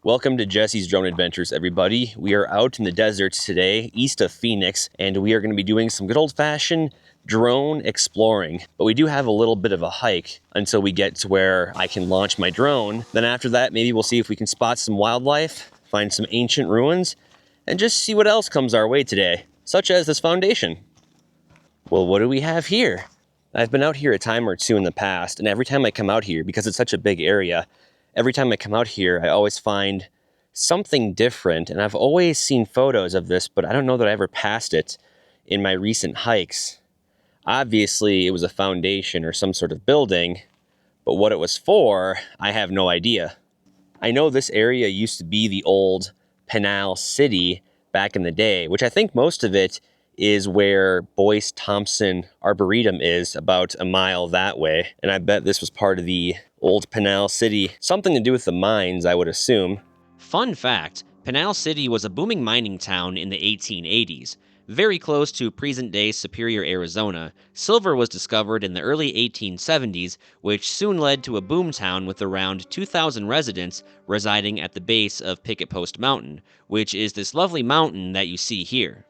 Welcome to Jesse's Drone Adventures, everybody. We are out in the deserts today, east of Phoenix, and we are going to be doing some good old-fashioned drone exploring. But we do have a little bit of a hike until we get to where I can launch my drone. Then after that, maybe we'll see if we can spot some wildlife, find some ancient ruins, and just see what else comes our way today, such as this foundation. Well, what do we have here? I've been out here a time or two in the past, and every time I come out here, because it's such a big area, every time I come out here, I always find something different, and I've always seen photos of this, but I don't know that I ever passed it in my recent hikes. Obviously, it was a foundation or some sort of building, but what it was for, I have no idea. I know this area used to be the old Pinal City back in the day, which I think most of it is where Boyce Thompson Arboretum is, about a mile that way. And I bet this was part of the old Pinal City. Something to do with the mines, I would assume. Fun fact, Pinal City was a booming mining town in the 1880s. Very close to present-day Superior, Arizona, silver was discovered in the early 1870s, which soon led to a boomtown with around 2,000 residents residing at the base of Picket Post Mountain, which is this lovely mountain that you see here.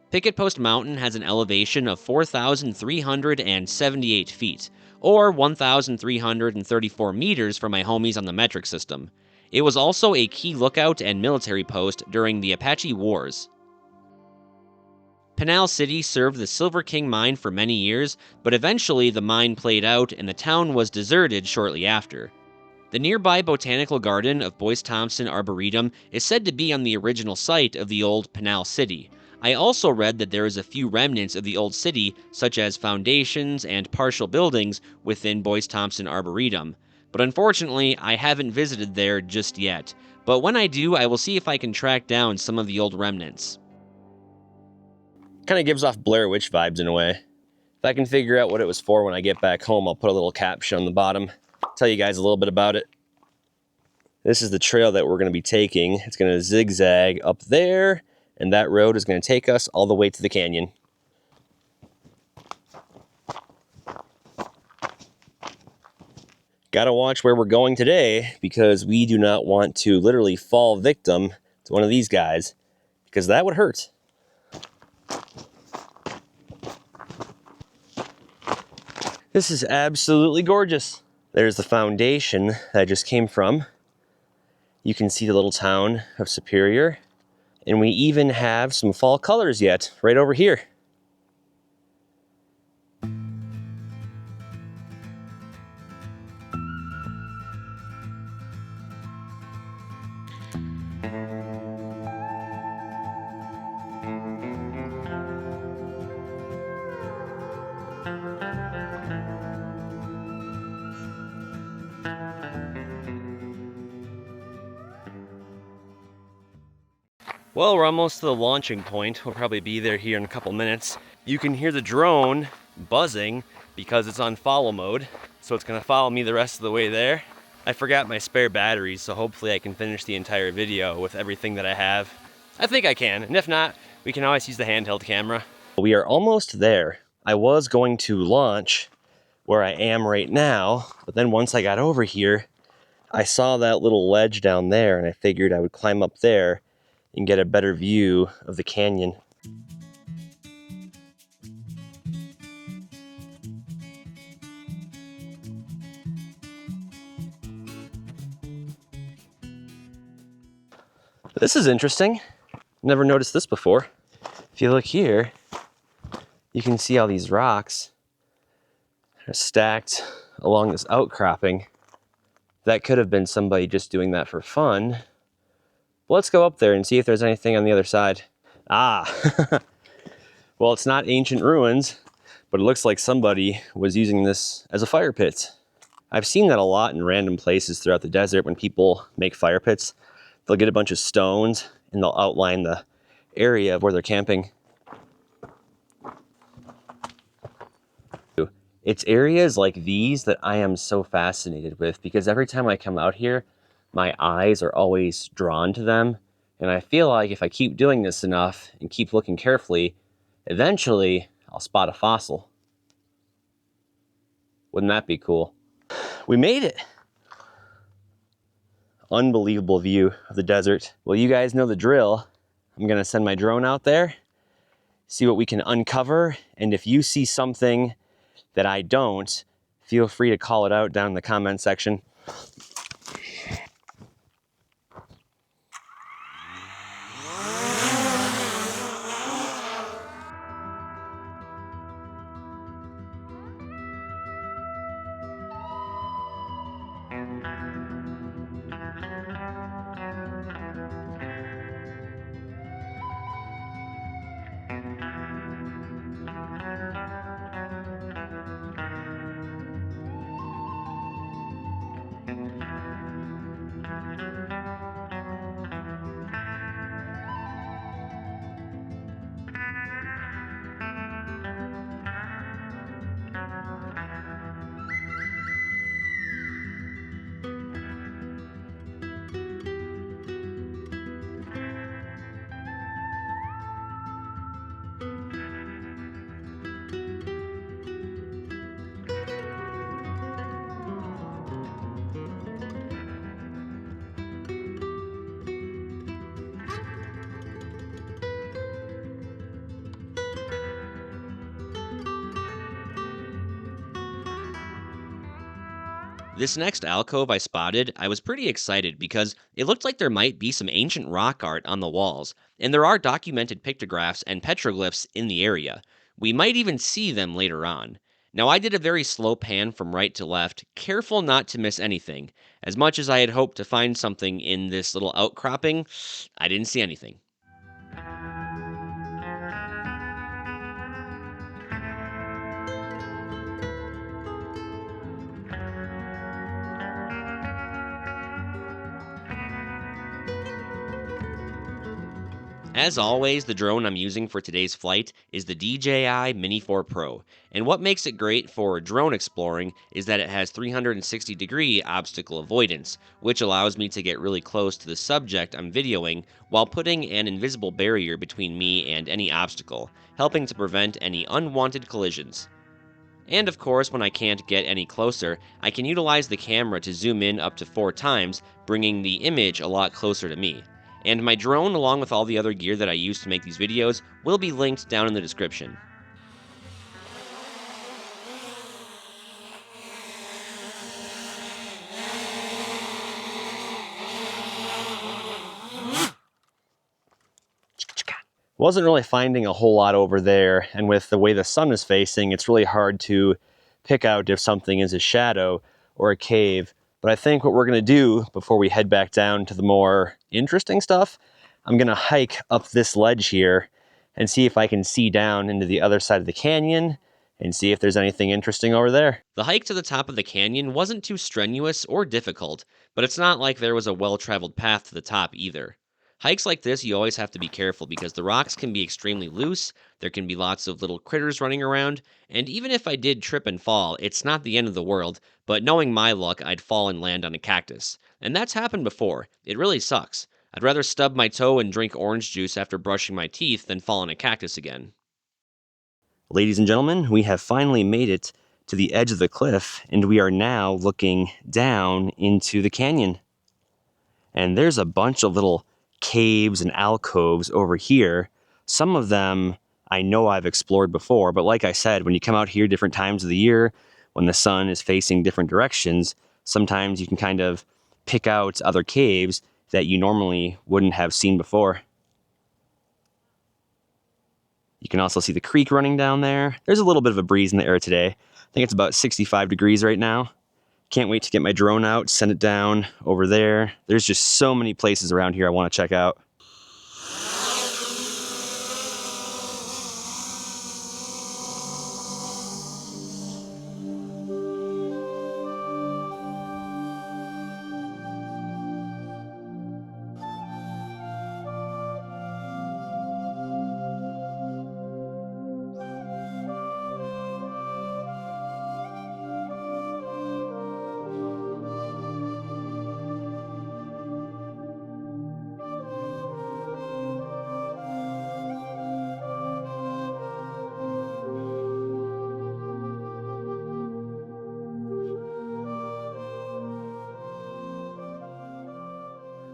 Picket Post Mountain has an elevation of 4,378 feet, or 1,334 meters for my homies on the metric system. It was also a key lookout and military post during the Apache Wars. Pinal City served the Silver King mine for many years, but eventually the mine played out and the town was deserted shortly after. The nearby botanical garden of Boyce Thompson Arboretum is said to be on the original site of the old Pinal City. I also read that there is a few remnants of the old city, such as foundations and partial buildings within Boyce Thompson Arboretum. But unfortunately, I haven't visited there just yet. But when I do, I will see if I can track down some of the old remnants. Kind of gives off Blair Witch vibes in a way. If I can figure out what it was for when I get back home, I'll put a little caption on the bottom, tell you guys a little bit about it. This is the trail that we're going to be taking. It's going to zigzag up there, and that road is going to take us all the way to the canyon. Gotta watch where we're going today, because we do not want to literally fall victim to one of these guys, because that would hurt. This is absolutely gorgeous. There's the foundation that I just came from. You can see the little town of Superior. And we even have some fall colors yet, right over here. Well, we're almost to the launching point. We'll probably be there here in a couple minutes. You can hear the drone buzzing because it's on follow mode, so it's gonna follow me the rest of the way there. I forgot my spare batteries, so hopefully I can finish the entire video with everything that I have. I think I can, and if not, we can always use the handheld camera. We are almost there. I was going to launch where I am right now, but then once I got over here, I saw that little ledge down there, and I figured I would climb up there and get a better view of the canyon. This is interesting. Never noticed this before. If you look here, you can see all these rocks are stacked along this outcropping. That could have been somebody just doing that for fun. Let's go up there and see if there's anything on the other side. Ah, well, it's not ancient ruins, but it looks like somebody was using this as a fire pit. I've seen that a lot in random places throughout the desert when people make fire pits. They'll get a bunch of stones and they'll outline the area of where they're camping. It's areas like these that I am so fascinated with, because every time I come out here, my eyes are always drawn to them. And I feel like if I keep doing this enough and keep looking carefully, eventually I'll spot a fossil. Wouldn't that be cool? We made it. Unbelievable view of the desert. Well, you guys know the drill. I'm gonna send my drone out there, see what we can uncover, and if you see something that I don't, feel free to call it out down in the comment section. This next alcove I spotted, I was pretty excited because it looked like there might be some ancient rock art on the walls, and there are documented pictographs and petroglyphs in the area. We might even see them later on. Now, I did a very slow pan from right to left, careful not to miss anything. As much as I had hoped to find something in this little outcropping, I didn't see anything. As always, the drone I'm using for today's flight is the DJI Mini 4 Pro, and what makes it great for drone exploring is that it has 360-degree obstacle avoidance, which allows me to get really close to the subject I'm videoing while putting an invisible barrier between me and any obstacle, helping to prevent any unwanted collisions. And of course, when I can't get any closer, I can utilize the camera to zoom in up to 4 times, bringing the image a lot closer to me. And my drone, along with all the other gear that I use to make these videos, will be linked down in the description. Wasn't really finding a whole lot over there, and with the way the sun is facing, it's really hard to pick out if something is a shadow or a cave. But I think what we're gonna do before we head back down to the more interesting stuff, I'm gonna hike up this ledge here and see if I can see down into the other side of the canyon and see if there's anything interesting over there. The hike to the top of the canyon wasn't too strenuous or difficult, but it's not like there was a well traveled path to the top either. Hikes like this, you always have to be careful because the rocks can be extremely loose, there can be lots of little critters running around, and even if I did trip and fall, it's not the end of the world, but knowing my luck, I'd fall and land on a cactus. And that's happened before. It really sucks. I'd rather stub my toe and drink orange juice after brushing my teeth than fall on a cactus again. Ladies and gentlemen, we have finally made it to the edge of the cliff, and we are now looking down into the canyon. And there's a bunch of little caves and alcoves over here. Some of them I know I've explored before, but like I said, when you come out here different times of the year, when the sun is facing different directions, sometimes you can kind of pick out other caves that you normally wouldn't have seen before. You can also see the creek running down there. There's a little bit of a breeze in the air today. I think it's about 65 degrees right now. Can't wait to get my drone out, send it down over there. There's just so many places around here I want to check out.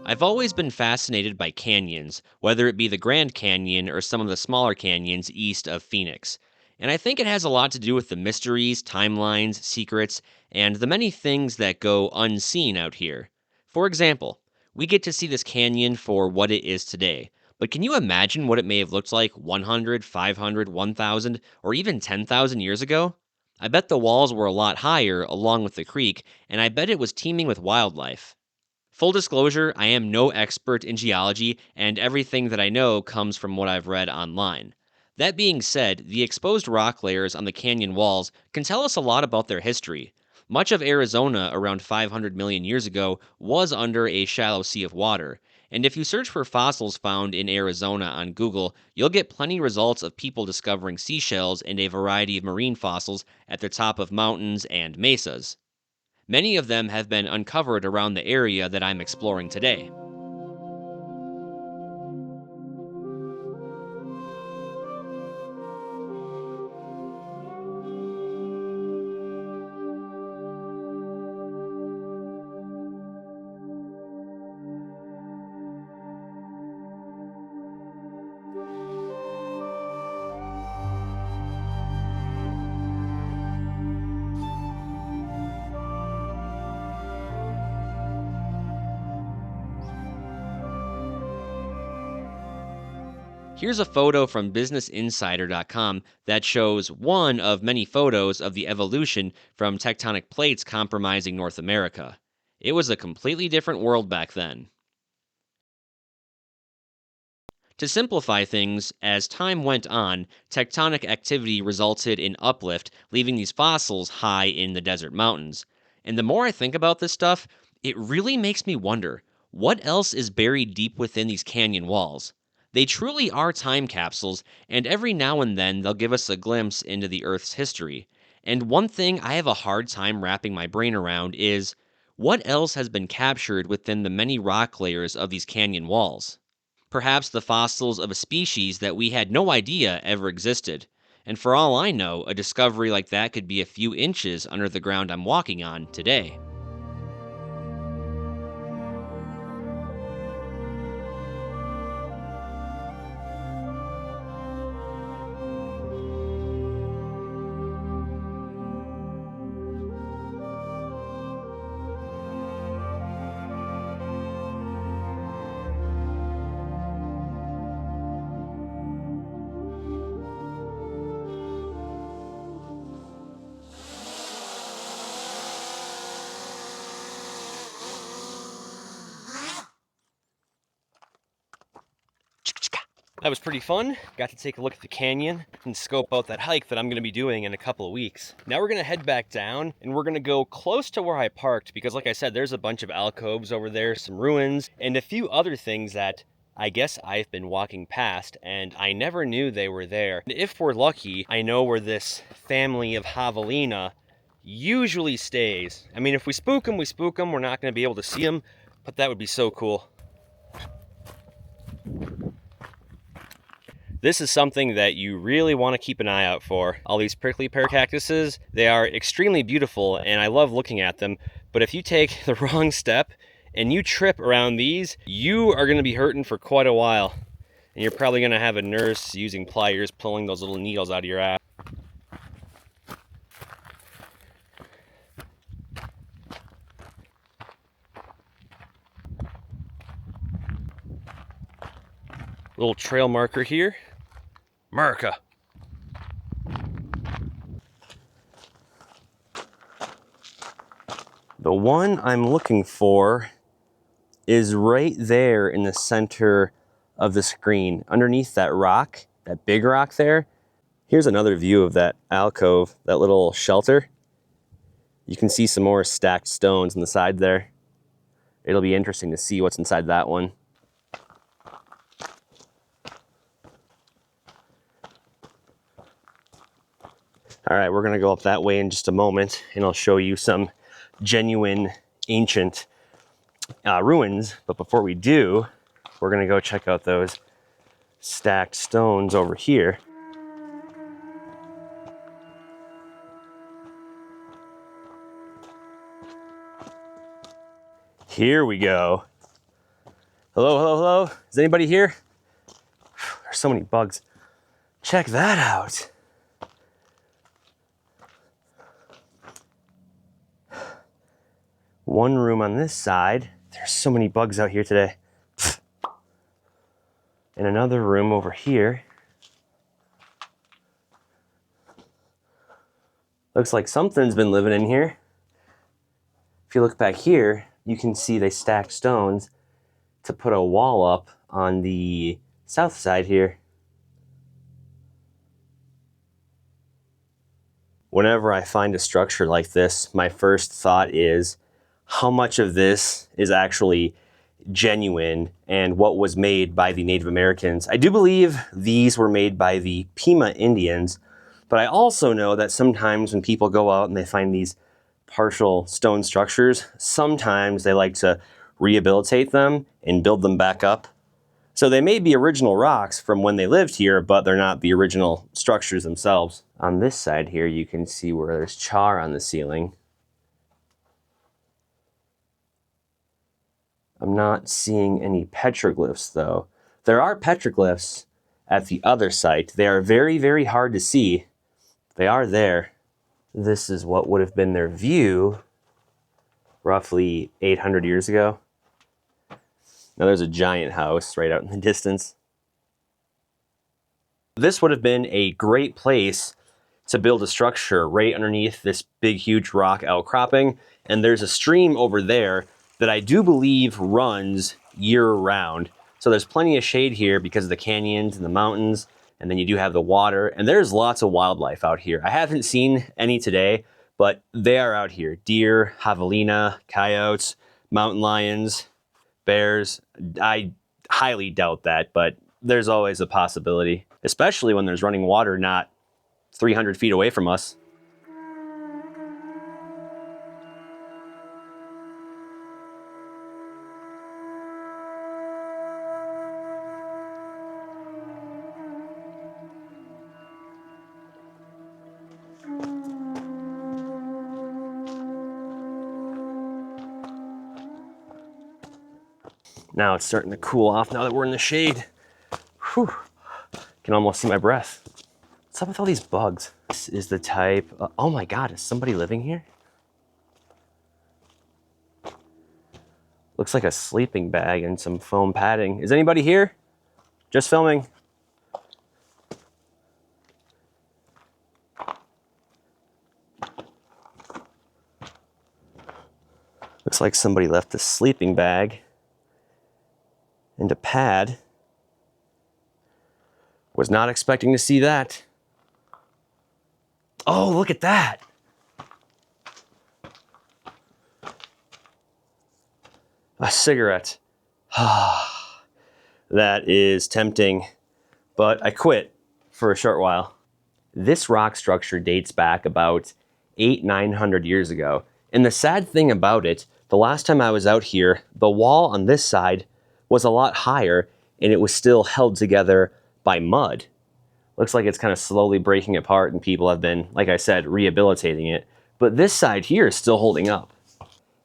I've always been fascinated by canyons, whether it be the Grand Canyon or some of the smaller canyons east of Phoenix. And I think it has a lot to do with the mysteries, timelines, secrets, and the many things that go unseen out here. For example, we get to see this canyon for what it is today. But can you imagine what it may have looked like 100, 500, 1,000, or even 10,000 years ago? I bet the walls were a lot higher along with the creek, and I bet it was teeming with wildlife. Full disclosure, I am no expert in geology, and everything that I know comes from what I've read online. That being said, the exposed rock layers on the canyon walls can tell us a lot about their history. Much of Arizona around 500 million years ago was under a shallow sea of water, and if you search for fossils found in Arizona on Google, you'll get plenty results of people discovering seashells and a variety of marine fossils at the top of mountains and mesas. Many of them have been uncovered around the area that I'm exploring today. Here's a photo from BusinessInsider.com that shows one of many photos of the evolution from tectonic plates compromising North America. It was a completely different world back then. To simplify things, as time went on, tectonic activity resulted in uplift, leaving these fossils high in the desert mountains. And the more I think about this stuff, it really makes me wonder what else is buried deep within these canyon walls? They truly are time capsules, and every now and then they'll give us a glimpse into the Earth's history. And one thing I have a hard time wrapping my brain around is what else has been captured within the many rock layers of these canyon walls? Perhaps the fossils of a species that we had no idea ever existed. And for all I know, a discovery like that could be a few inches under the ground I'm walking on today. That was pretty fun. Got to take a look at the canyon and scope out that hike that I'm going to be doing in a couple of weeks. Now we're going to head back down and we're going to go close to where I parked because like I said, there's a bunch of alcoves over there, some ruins, and a few other things that I guess I've been walking past and I never knew they were there. And if we're lucky, I know where this family of javelina usually stays. I mean, if we spook them, we spook them. We're not going to be able to see them, but that would be so cool. This is something that you really want to keep an eye out for. All these prickly pear cactuses, they are extremely beautiful and I love looking at them. But if you take the wrong step and you trip around these, you are going to be hurting for quite a while. And you're probably going to have a nurse using pliers pulling those little needles out of your ass. Little trail marker here. America. The one I'm looking for is right there in the center of the screen, underneath that rock, that big rock there. Here's another view of that alcove, that little shelter. You can see some more stacked stones on the side there. It'll be interesting to see what's inside that one. All right, we're gonna go up that way in just a moment and I'll show you some genuine ancient ruins. But before we do, we're gonna go check out those stacked stones over here. Here we go. Hello, hello, hello. Is anybody here? There's so many bugs. Check that out. One room on this side. There's so many bugs out here today. And another room over here. Looks like something's been living in here. If you look back here, you can see they stacked stones to put a wall up on the south side here. Whenever I find a structure like this, my first thought is how much of this is actually genuine and what was made by the Native Americans. I do believe these were made by the Pima Indians, but I also know that sometimes when people go out and they find these partial stone structures, sometimes they like to rehabilitate them and build them back up. So they may be original rocks from when they lived here, but they're not the original structures themselves. On this side here, you can see where there's char on the ceiling. I'm not seeing any petroglyphs though. There are petroglyphs at the other site. They are very, very hard to see. They are there. This is what would have been their view roughly 800 years ago. Now there's a giant house right out in the distance. This would have been a great place to build a structure right underneath this big, huge rock outcropping. And there's a stream over there that I do believe runs year round. So there's plenty of shade here because of the canyons and the mountains. And then you do have the water, and there's lots of wildlife out here. I haven't seen any today, but they are out here. Deer, javelina, coyotes, mountain lions, bears. I highly doubt that, but there's always a possibility, especially when there's running water not 300 feet away from us. Now it's starting to cool off now that we're in the shade. Whew. Can almost see my breath. What's up with all these bugs? This is the type, oh my God, is somebody living here? Looks like a sleeping bag and some foam padding. Is anybody here? Just filming. Looks like somebody left a sleeping bag and a pad. Was not expecting to see that. Oh, look at that. A cigarette. That is tempting, but I quit for a short while. This rock structure dates back about 900 years ago. And the sad thing about it, the last time I was out here, the wall on this side was a lot higher and it was still held together by mud. Looks like it's kind of slowly breaking apart and people have been, like I said, rehabilitating it. But this side here is still holding up.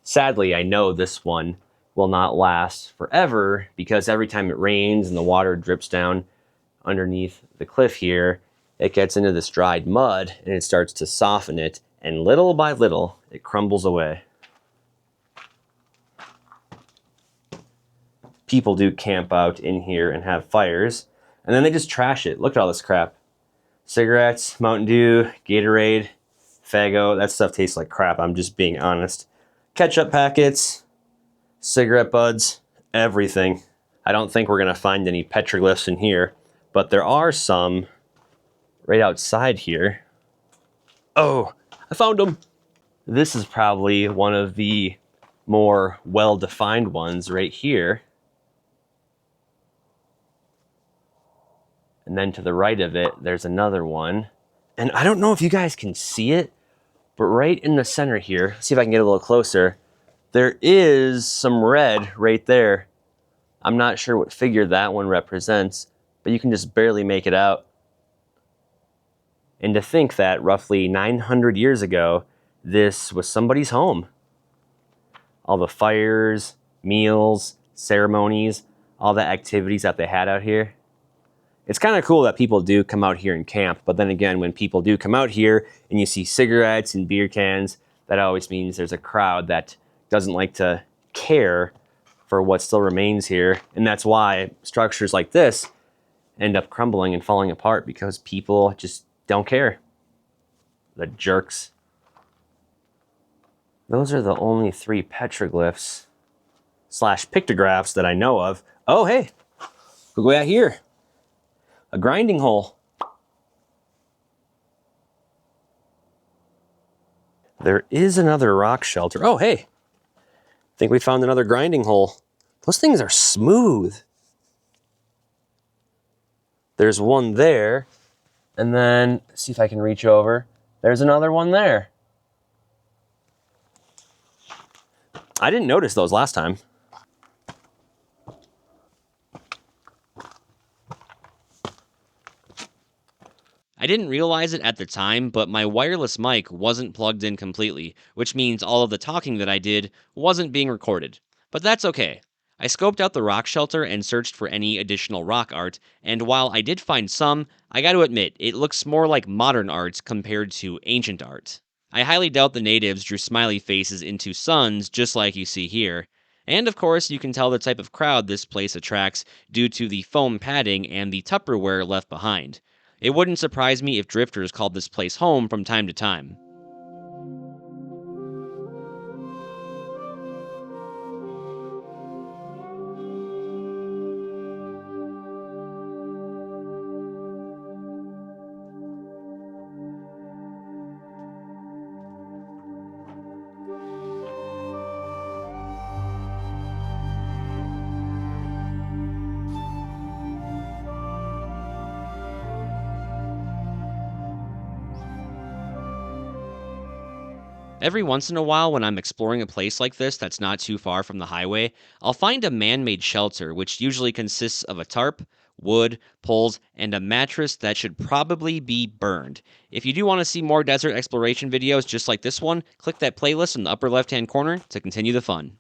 Sadly, I know this one will not last forever because every time it rains and the water drips down underneath the cliff here, it gets into this dried mud and it starts to soften it, and little by little, it crumbles away. People do camp out in here and have fires, and then they just trash it. Look at all this crap. Cigarettes, Mountain Dew, Gatorade, Faygo, that stuff tastes like crap, I'm just being honest. Ketchup packets, cigarette butts, everything. I don't think we're gonna find any petroglyphs in here, but there are some right outside here. Oh, I found them. This is probably one of the more well-defined ones right here. And then to the right of it, there's another one. And I don't know if you guys can see it, but right in the center here, see if I can get a little closer, there is some red right there. I'm not sure what figure that one represents, but you can just barely make it out. And to think that roughly 900 years ago, this was somebody's home. All the fires, meals, ceremonies, all the activities that they had out here. It's kind of cool that people do come out here and camp, but then again, when people do come out here and you see cigarettes and beer cans, that always means there's a crowd that doesn't like to care for what still remains here. And that's why structures like this end up crumbling and falling apart, because people just don't care. The jerks. Those are the only 3 petroglyphs / pictographs that I know of. Oh, hey, look way out here. A grinding hole. There is another rock shelter. Oh, hey, I think we found another grinding hole. Those things are smooth. There's one there, and then, see if I can reach over. There's another one there. I didn't notice those last time. I didn't realize it at the time, but my wireless mic wasn't plugged in completely, which means all of the talking that I did wasn't being recorded. But that's okay. I scoped out the rock shelter and searched for any additional rock art, and while I did find some, I gotta admit, it looks more like modern art compared to ancient art. I highly doubt the natives drew smiley faces into suns just like you see here. And of course, you can tell the type of crowd this place attracts due to the foam padding and the Tupperware left behind. It wouldn't surprise me if drifters called this place home from time to time. Every once in a while, when I'm exploring a place like this that's not too far from the highway, I'll find a man made shelter, which usually consists of a tarp, wood, poles, and a mattress that should probably be burned. If you do want to see more desert exploration videos just like this one, click that playlist in the upper left hand corner to continue the fun.